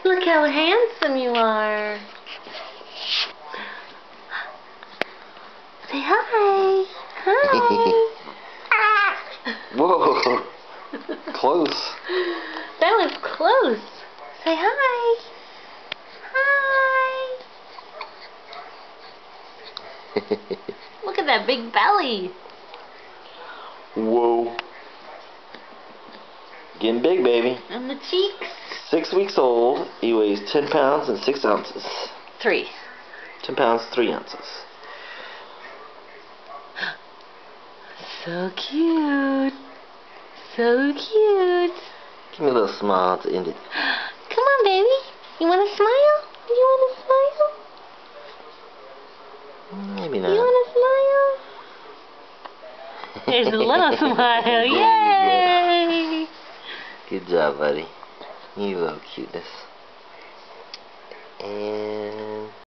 Look how handsome you are. Say hi. Hi. Whoa. Close. That was close. Say hi. Hi. Look at that big belly. Whoa. Getting big, baby. And the cheeks. 6 weeks old. He weighs 10 pounds and 6 ounces. 3. 10 pounds, 3 ounces. So cute. So cute. Give me a little smile to end it. Come on, baby. You want to smile? You want to smile? Maybe not. You want to smile? There's a little smile. Yay! Good job, buddy. You little cuteness. And